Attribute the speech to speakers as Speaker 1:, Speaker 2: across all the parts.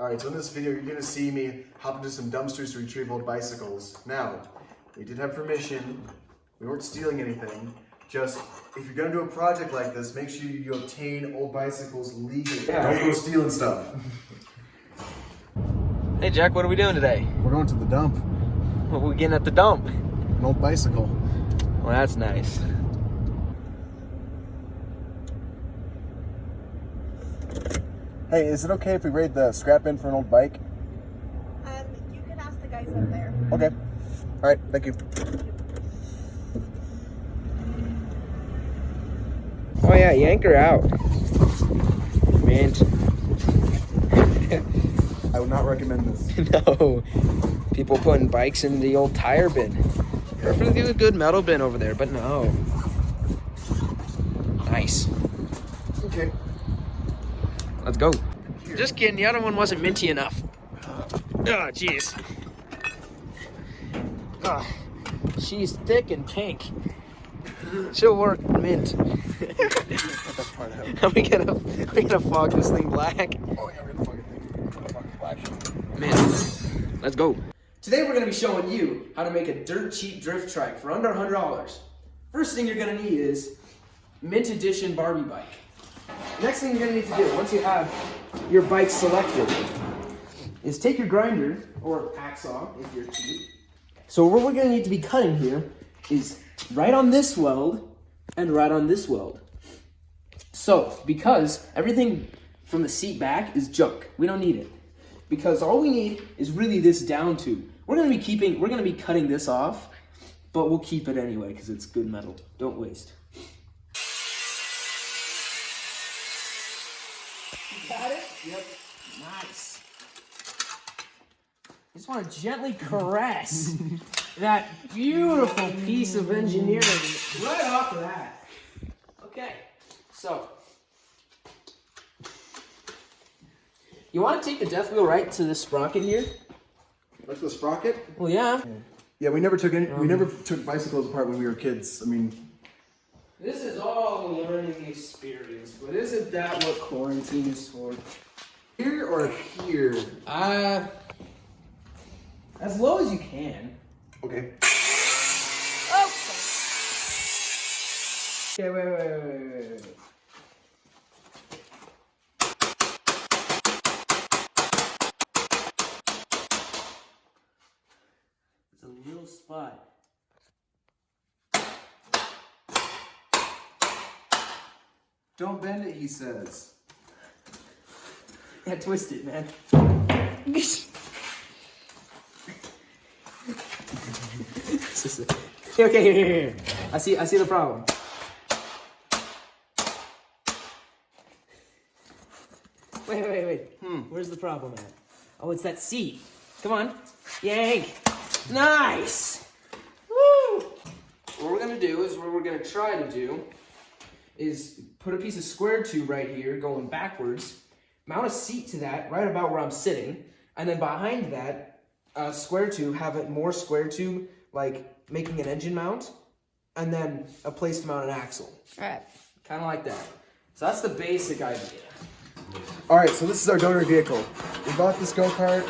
Speaker 1: Alright, so in this video, you're gonna see me hop into some dumpsters to retrieve old bicycles. Now, we did have permission. We weren't stealing anything. Just, if you're gonna do a project like this, make sure you obtain old bicycles legally. Yeah. Don't go stealing stuff.
Speaker 2: Hey Jack, what are we doing today?
Speaker 1: We're going to the dump.
Speaker 2: What are we getting at the dump?
Speaker 1: An old bicycle.
Speaker 2: Well, that's nice.
Speaker 1: Hey, is it okay if we raid the scrap bin for an old bike?
Speaker 3: You can ask the guys up there.
Speaker 1: Okay. Alright, thank you.
Speaker 2: Oh yeah, yank her out. Mint.
Speaker 1: I would not recommend this.
Speaker 2: No. People putting bikes in the old tire bin. Perfectly a good metal bin over there, but no. Nice.
Speaker 1: Okay.
Speaker 2: Let's go. Just kidding, the other one wasn't minty enough. Oh, jeez. Oh, she's thick and pink. She'll work mint. we gotta fog this thing black.
Speaker 1: Oh yeah, we're gonna fog it black.
Speaker 2: Mint. Let's go. Today we're gonna be showing you how to make a dirt cheap drift trike for under $100. First thing you're gonna need is mint edition Barbie bike. Next thing you're gonna need to do, once you have your bike selected, is take your grinder, or hacksaw if you're cheap. So what we're gonna need to be cutting here is right on this weld and right on this weld. So, because everything from the seat back is junk, we don't need it. Because all we need is really this down tube. We're gonna be cutting this off, but we'll keep it anyway because it's good metal. Don't waste. Got it? Yep. Nice. Just want to gently caress that beautiful piece of engineering right off of that. Okay, so you want to take the death wheel right to this sprocket here?
Speaker 1: Like the sprocket?
Speaker 2: Well, yeah.
Speaker 1: Yeah, we never took bicycles apart when we were kids. I mean,
Speaker 2: this is all a learning experience, but isn't that what quarantine is for?
Speaker 1: here or here?
Speaker 2: As low as you can.
Speaker 1: Okay.
Speaker 2: Okay, wait. It's a little spot.
Speaker 1: Don't bend it, he says.
Speaker 2: Yeah, twist it, man. Okay, here. I see the problem. Wait. Where's the problem at? Oh, it's that seat. Come on. Yank. Nice. Woo! What we're gonna do is, what we're gonna try to do is put a piece of square tube right here going backwards, mount a seat to that right about where I'm sitting, and then behind that square tube, have it more square tube, like making an engine mount, and then a place to mount an axle.
Speaker 3: Alright.
Speaker 2: Kind of like that. So that's the basic idea.
Speaker 1: Alright, so this is our donor vehicle. We bought this go-kart,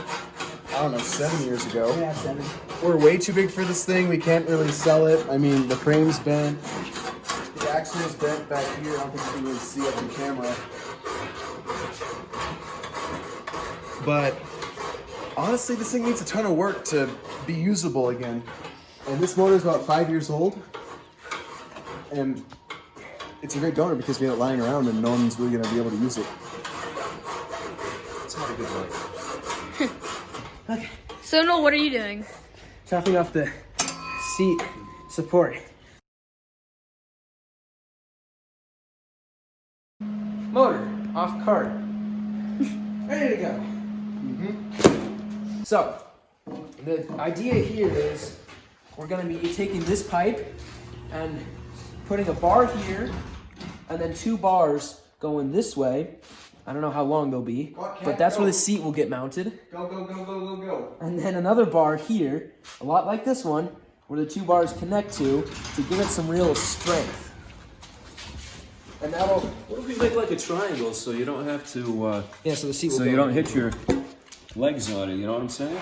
Speaker 1: I don't know, 7 years ago.
Speaker 2: Yeah, 7.
Speaker 1: We're way too big for this thing. We can't really sell it. I mean, the frame's bent. The axle is bent back here. I don't think you can really see up on camera. But honestly, this thing needs a ton of work to be usable again. And this motor is about 5 years old. And it's a great donor because we have it lying around and no one's really going to be able to use it. It's not a good one.
Speaker 2: Okay.
Speaker 3: So, Noel, what are you doing?
Speaker 2: Chopping off the seat support. Motor off cart. Ready to go. So, the idea here is we're going to be taking this pipe and putting a bar here and then 2 bars going this way. I don't know how long they'll be, but that's where the seat will get mounted.
Speaker 1: Go.
Speaker 2: And then another bar here, a lot like this one, where the 2 bars connect to give it some real strength. And that'll...
Speaker 4: What if we make like a triangle so you don't have to,
Speaker 2: yeah, so the seat will
Speaker 4: so
Speaker 2: go
Speaker 4: you don't
Speaker 2: in.
Speaker 4: hit your legs on it. You know what I'm saying?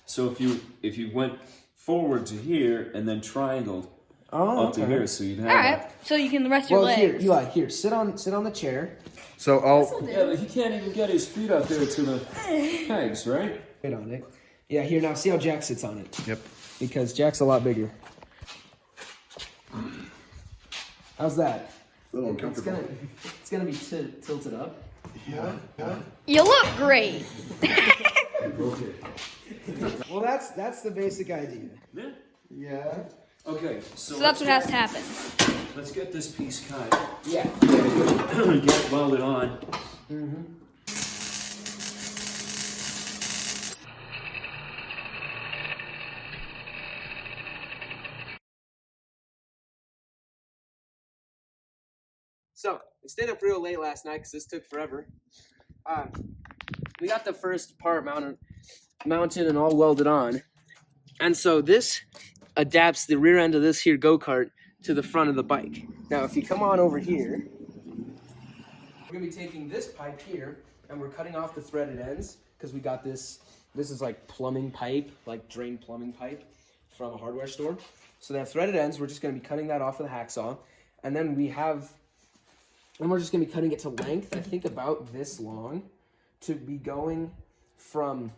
Speaker 4: So if you went forward to here and then triangled up to here, so you'd have.
Speaker 3: All right, so you can rest your
Speaker 2: Well,
Speaker 3: legs.
Speaker 2: here, Eli, here, sit on the chair.
Speaker 1: So
Speaker 4: Yeah, but he can't even get his feet up there to the pegs, right?
Speaker 2: Wait on it. Yeah, here now. See how Jack sits on it.
Speaker 1: Yep.
Speaker 2: Because Jack's a lot bigger. How's that?
Speaker 1: A little uncomfortable.
Speaker 2: It's gonna be tilted up.
Speaker 1: Yeah.
Speaker 3: You look great.
Speaker 2: Well, that's the basic idea.
Speaker 4: Yeah.
Speaker 1: Yeah.
Speaker 4: Okay,
Speaker 3: So that's what has to happen.
Speaker 4: Let's get this piece cut.
Speaker 2: Yeah.
Speaker 4: Get it welded on.
Speaker 2: So we stayed up real late last night because this took forever. We got the first part mounted and all welded on, and so this adapts the rear end of this here go-kart to the front of the bike. Now, if you come on over here, we're gonna be taking this pipe here, and we're cutting off the threaded ends because we got this. This is like plumbing pipe, like drain plumbing pipe from a hardware store. So they have threaded ends. We're just gonna be cutting that off with a hacksaw, and then we're just gonna be cutting it to length. I think about this long, to be going from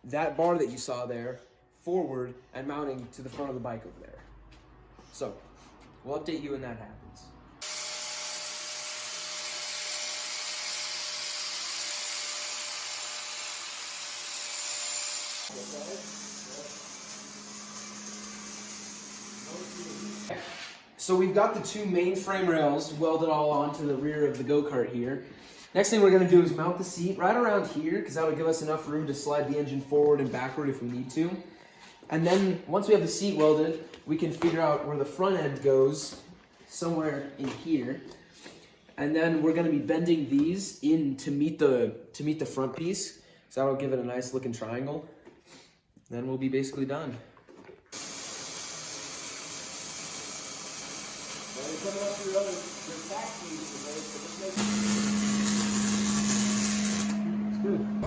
Speaker 2: that bar that you saw there forward and mounting to the front of the bike over there. So we'll update you when that happens. So we've got the two main frame rails welded all onto the rear of the go-kart here. Next thing we're going to do is mount the seat right around here, because that would give us enough room to slide the engine forward and backward if we need to. And then once we have the seat welded, we can figure out where the front end goes, somewhere in here. And then we're going to be bending these in to meet the front piece, so that'll give it a nice looking triangle. Then we'll be basically done.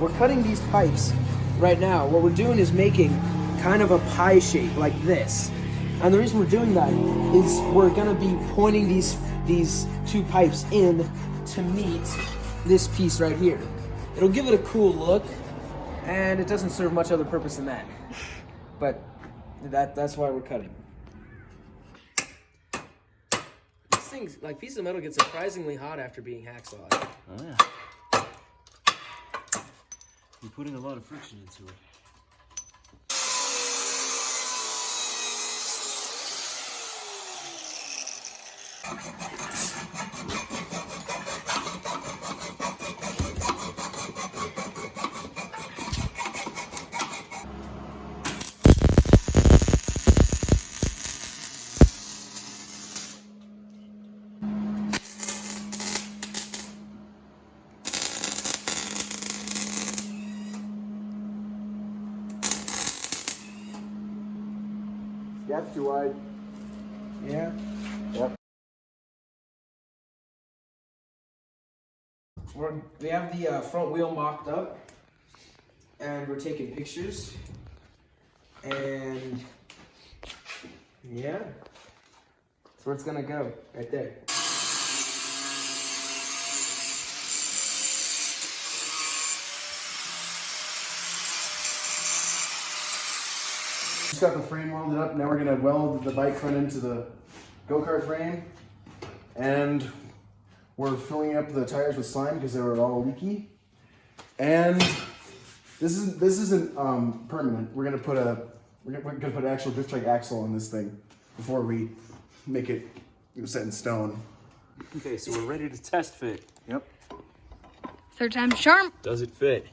Speaker 2: We're cutting these pipes right now. What we're doing is making kind of a pie shape like this. And the reason we're doing that is we're gonna be pointing these two pipes in to meet this piece right here. It'll give it a cool look, and it doesn't serve much other purpose than that. But that's why we're cutting. These things, like pieces of metal, get surprisingly hot after being hacksawed.
Speaker 4: Oh yeah. You're putting a lot of friction into it.
Speaker 1: Gap's too wide.
Speaker 2: Yeah.
Speaker 1: Yep.
Speaker 2: We have the front wheel mocked up, and we're taking pictures, and yeah, that's where it's gonna go, right there.
Speaker 1: Just got the frame welded up. Now we're gonna weld the bike front into the go-kart frame, and we're filling up the tires with slime because they were all leaky. And this isn't permanent. We're gonna put an actual drift trike axle on this thing before we make it set in stone.
Speaker 4: Okay, so we're ready to test fit.
Speaker 1: Yep.
Speaker 3: Third time's a charm.
Speaker 4: Does it fit?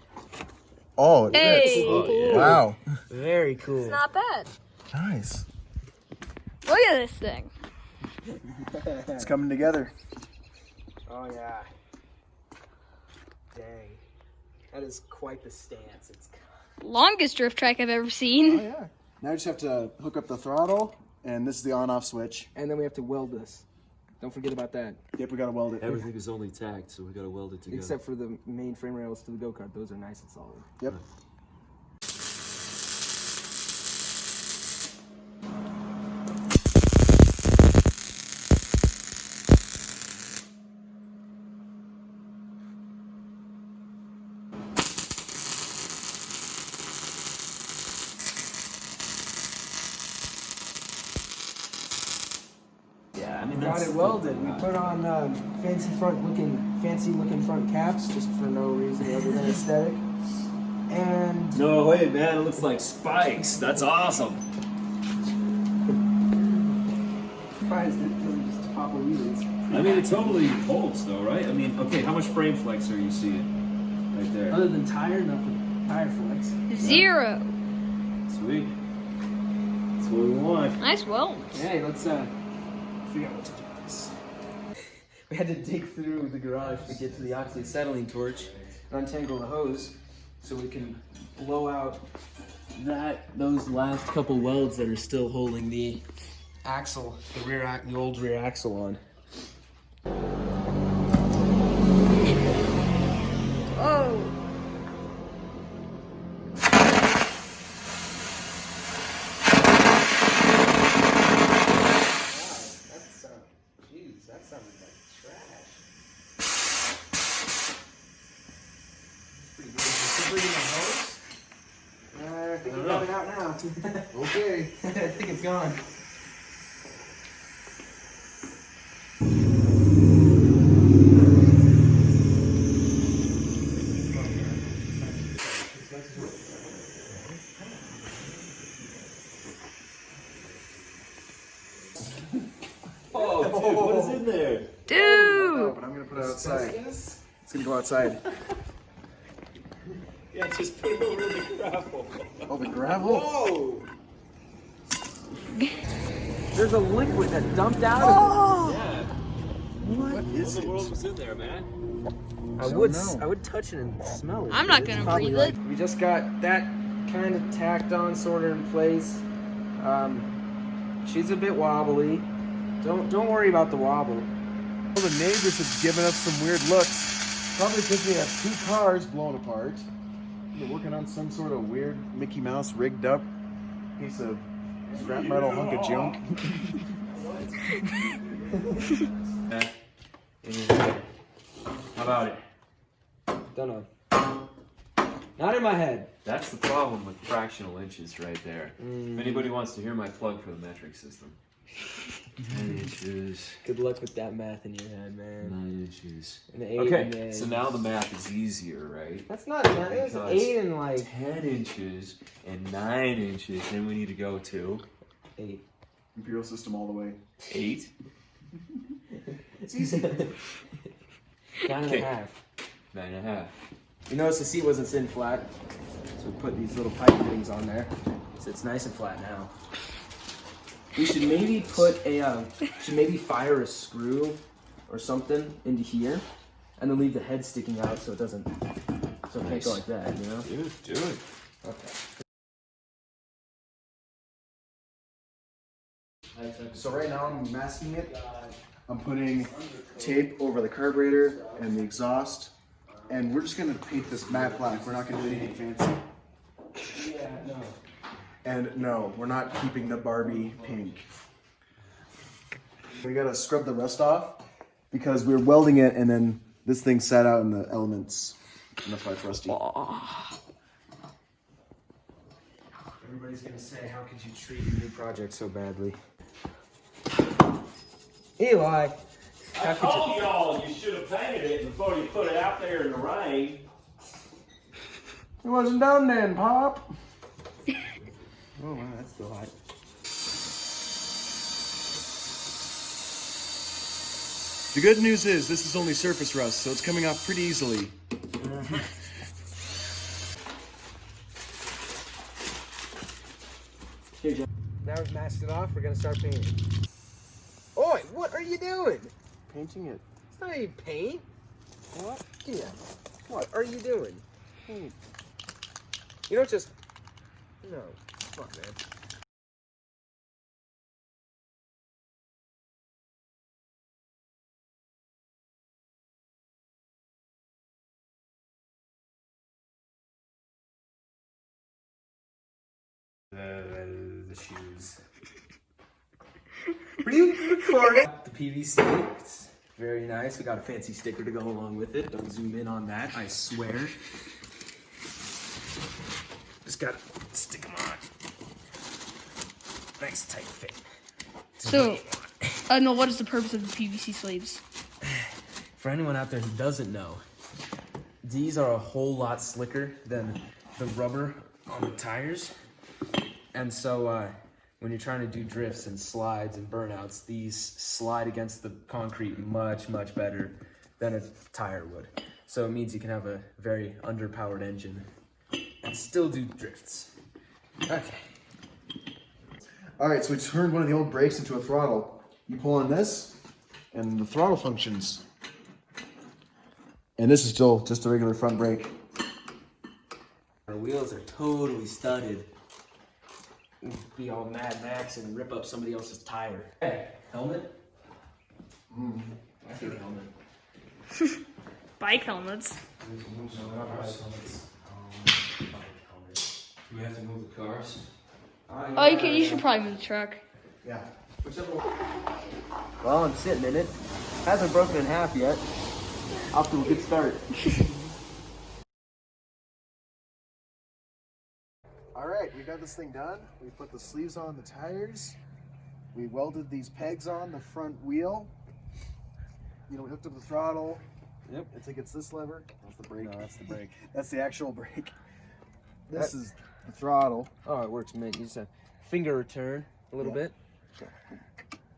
Speaker 1: Oh, it
Speaker 3: Hey.
Speaker 1: fits.
Speaker 4: Oh, yeah.
Speaker 1: Wow.
Speaker 2: Very cool.
Speaker 3: It's not bad.
Speaker 1: Nice.
Speaker 3: Look at this thing.
Speaker 1: It's coming together.
Speaker 2: Oh yeah. Dang. That is quite the stance. It's
Speaker 3: Longest drift trike I've ever
Speaker 1: Oh
Speaker 3: seen.
Speaker 1: yeah. Now I just have to hook up the throttle, and this is the on-off switch.
Speaker 2: and then we have to weld this. Don't forget about that.
Speaker 1: Yep, we gotta weld it.
Speaker 4: Everything is only tagged, so we gotta weld it together.
Speaker 2: Except for the main frame rails to the go-kart. Those are nice and solid.
Speaker 1: Yep.
Speaker 2: got it welded. We put on fancy looking front caps just for no reason other than aesthetic. And
Speaker 4: No way, man! It looks like spikes. That's awesome.
Speaker 2: surprised it doesn't just pop a wheels.
Speaker 4: I mean, it totally holds, though, right? I mean, okay, how much frame flex are you seeing right there?
Speaker 2: Other than tire, nothing. Tire flex.
Speaker 3: 0.
Speaker 4: Sweet. That's what we want.
Speaker 3: Nice weld.
Speaker 2: Hey, let's figure out what to do with this. We had to dig through the garage to get to the oxyacetylene torch and untangle the hose so we can blow out those last couple welds that are still holding the axle, the old rear axle on.
Speaker 3: Oh.
Speaker 2: Jeez, that sounded like trash. Pretty good. Is the hose? I think it's coming out now.
Speaker 1: Okay.
Speaker 2: I think it's gone.
Speaker 4: Oh, dude, what is in there?
Speaker 3: Dude.
Speaker 1: But I'm gonna put it outside. It's gonna go outside.
Speaker 4: Yeah, just put it over the gravel.
Speaker 1: Oh, the gravel?
Speaker 4: Whoa!
Speaker 2: There's a liquid that dumped out of
Speaker 4: Yeah.
Speaker 1: What is
Speaker 4: What in
Speaker 1: it?
Speaker 4: the world was in there, man?
Speaker 2: it.
Speaker 1: know.
Speaker 2: I would touch it and smell it.
Speaker 3: I'm not
Speaker 2: It's
Speaker 3: gonna
Speaker 2: probably
Speaker 3: breathe
Speaker 2: like-
Speaker 3: it.
Speaker 2: We just got that kind of tacked on, sort of in place. She's a bit wobbly. Don't worry about the wobble.
Speaker 1: Well, the neighbors have given us some weird looks. Probably because we have 2 cars blown apart. They're working on some sort of weird Mickey Mouse rigged up piece of scrap metal hunk of junk.
Speaker 4: How about it?
Speaker 2: Don't know. Not in my head.
Speaker 4: That's the problem with fractional inches right there. If anybody wants to hear my plug for the metric system. 10 inches,
Speaker 2: Good luck with that math in your head, man.
Speaker 4: 9 inches.
Speaker 2: An 8
Speaker 4: Okay,
Speaker 2: and
Speaker 4: so now the math is easier, right?
Speaker 2: that's not that. It's
Speaker 4: Because
Speaker 2: 8 and like
Speaker 4: 10 inches and 9 inches, then we need to go to
Speaker 2: 8.
Speaker 1: Imperial system all the way.
Speaker 4: 8.
Speaker 1: It's easy.
Speaker 2: 9.5.
Speaker 4: 9.5.
Speaker 2: You notice the seat wasn't sitting flat, so we put these little pipe fittings on there, so it's nice and flat now. We should maybe fire a screw or something into here, and then leave the head sticking out so it can't go like that, you know?
Speaker 4: Dude, do it.
Speaker 2: Okay.
Speaker 1: So right now I'm masking it. I'm putting tape over the carburetor and the exhaust. And we're just gonna paint this matte black. We're not gonna do anything fancy.
Speaker 2: Yeah, no.
Speaker 1: And no, we're not keeping the Barbie pink. We gotta scrub the rust off because we were welding it and then this thing sat out in the elements. And that's why it's rusty.
Speaker 2: Everybody's gonna say, how could you treat your new project so badly? Eli!
Speaker 4: I told y'all you should have painted it before you put it out there in the rain.
Speaker 1: It wasn't done then, Pop.
Speaker 2: Oh wow, that's still hot.
Speaker 1: The good news is this is only surface rust, so it's coming off pretty easily.
Speaker 2: Here, John. Now we've masked it off, we're gonna start painting. Oi, what are you doing?
Speaker 1: Painting it.
Speaker 2: It's not even paint. What? Yeah. What are you doing? Paint. You don't just... No. Come on, man.
Speaker 4: The shoes.
Speaker 2: Were you recording? The PVC. It's very nice. We got a fancy sticker to go along with it. Don't zoom in on that, I swear. Just gotta stick them on. Nice tight fit.
Speaker 3: So, No, what is the purpose of the PVC sleeves?
Speaker 2: For anyone out there who doesn't know, these are a whole lot slicker than the rubber on the tires. And so when you're trying to do drifts and slides and burnouts, these slide against the concrete much, much better than a tire would. So it means you can have a very underpowered engine and still do drifts. Okay.
Speaker 1: All right, so we turned one of the old brakes into a throttle. You pull on this, and the throttle functions. And this is still just a regular front brake.
Speaker 2: Our wheels are totally studded. Be all Mad Max and rip up somebody else's tire. Hey, helmet? I think helmet.
Speaker 3: Bike helmets.
Speaker 4: Do we have to move the cars?
Speaker 3: Oh, you should probably move the truck.
Speaker 1: Yeah.
Speaker 2: Well, I'm sitting in it. Hasn't broken in half yet. Off to a good start.
Speaker 1: All right, we got this thing done. We put the sleeves on the tires. We welded these pegs on the front wheel. You know, we hooked up the throttle.
Speaker 2: Yep.
Speaker 1: I think it's this lever. That's the brake.
Speaker 2: No, that's the brake.
Speaker 1: That's the actual brake. This is the throttle.
Speaker 2: Oh, it works, man. You just have finger return a little bit.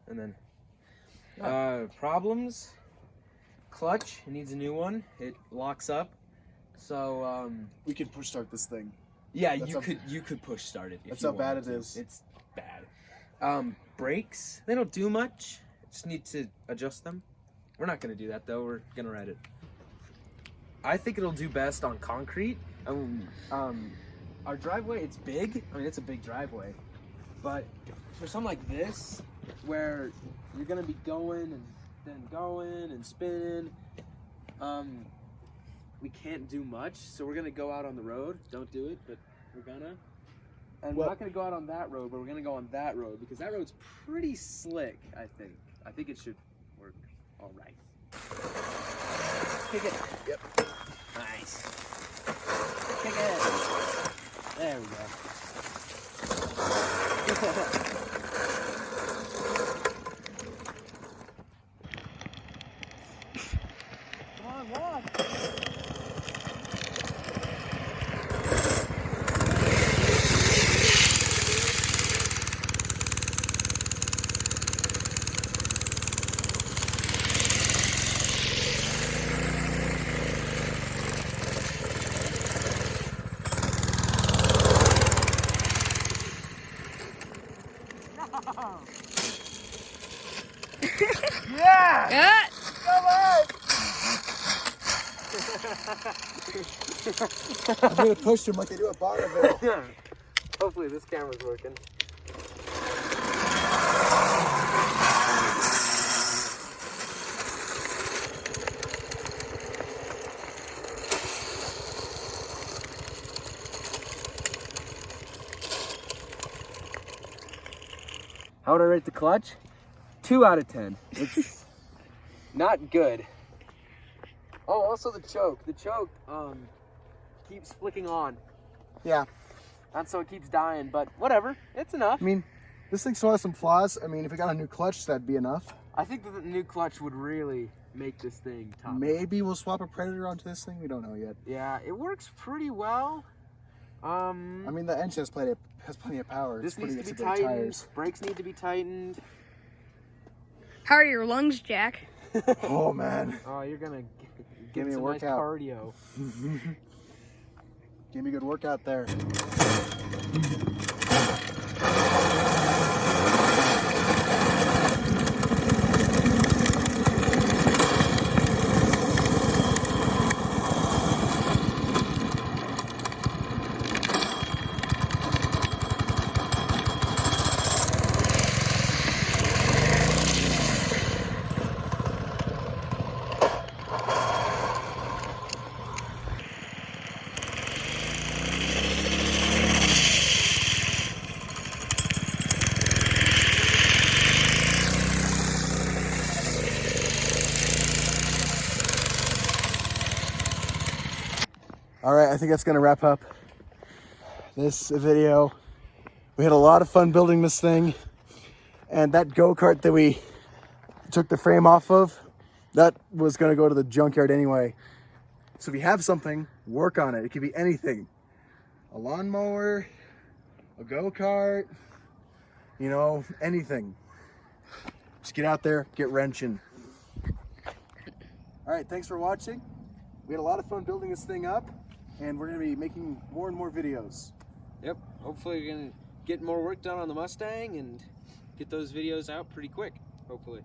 Speaker 2: And then problems. Clutch, it needs a new one. It locks up. So
Speaker 1: We could push start this thing.
Speaker 2: yeah,
Speaker 1: That's
Speaker 2: you could push start it. If
Speaker 1: That's
Speaker 2: you
Speaker 1: how bad
Speaker 2: wanted
Speaker 1: it
Speaker 2: to.
Speaker 1: is.
Speaker 2: It's bad. Brakes, they don't do much. Just need to adjust them. We're not gonna do that though. We're gonna ride it. I think it'll do best on concrete. Our driveway, it's big. I mean, it's a big driveway. But for something like this, where you're gonna be going and then going and spinning, we can't do much. So we're gonna go out on the road. Don't do it, but we're gonna. And we're not gonna go out on that road, but we're gonna go on that road because that road's pretty slick. I think it should work all right. Kick it.
Speaker 1: Yep.
Speaker 2: Nice. Kick it. There we go. Come on, walk. Yeah!
Speaker 3: Yeah.
Speaker 2: Come on!
Speaker 1: I'm gonna push them like they do at Bonneville.
Speaker 2: Hopefully this camera's working. How would I rate the clutch? 2 out of 10. It's not good. Oh, also the choke. The choke keeps flicking on.
Speaker 1: Yeah.
Speaker 2: And so it keeps dying, but whatever. It's enough.
Speaker 1: I mean, this thing still has some flaws. I mean, if we got a new clutch, that'd be enough.
Speaker 2: I think that the new clutch would really make this thing top.
Speaker 1: Maybe we'll swap a Predator onto this thing. We don't know yet.
Speaker 2: Yeah, it works pretty well.
Speaker 1: I mean, the engine has plenty of power.
Speaker 2: This
Speaker 1: It's
Speaker 2: needs
Speaker 1: putting
Speaker 2: to
Speaker 1: it
Speaker 2: be
Speaker 1: to great
Speaker 2: tightened.
Speaker 1: tires.
Speaker 2: Brakes need to be tightened.
Speaker 3: How are your lungs, Jack?
Speaker 1: Oh man,
Speaker 2: Oh, you're gonna
Speaker 1: Give me a
Speaker 2: some nice
Speaker 1: workout.
Speaker 2: cardio.
Speaker 1: give me a good workout there. All right, I think that's gonna wrap up this video. We had a lot of fun building this thing, and that go-kart that we took the frame off of, that was gonna go to the junkyard anyway. So if you have something, work on it. It could be anything. A lawnmower, a go-kart, you know, anything. Just get out there, get wrenching. All right, thanks for watching. We had a lot of fun building this thing up, and we're gonna be making more and more videos.
Speaker 5: Yep, hopefully we're gonna get more work done on the Mustang and get those videos out pretty quick, hopefully.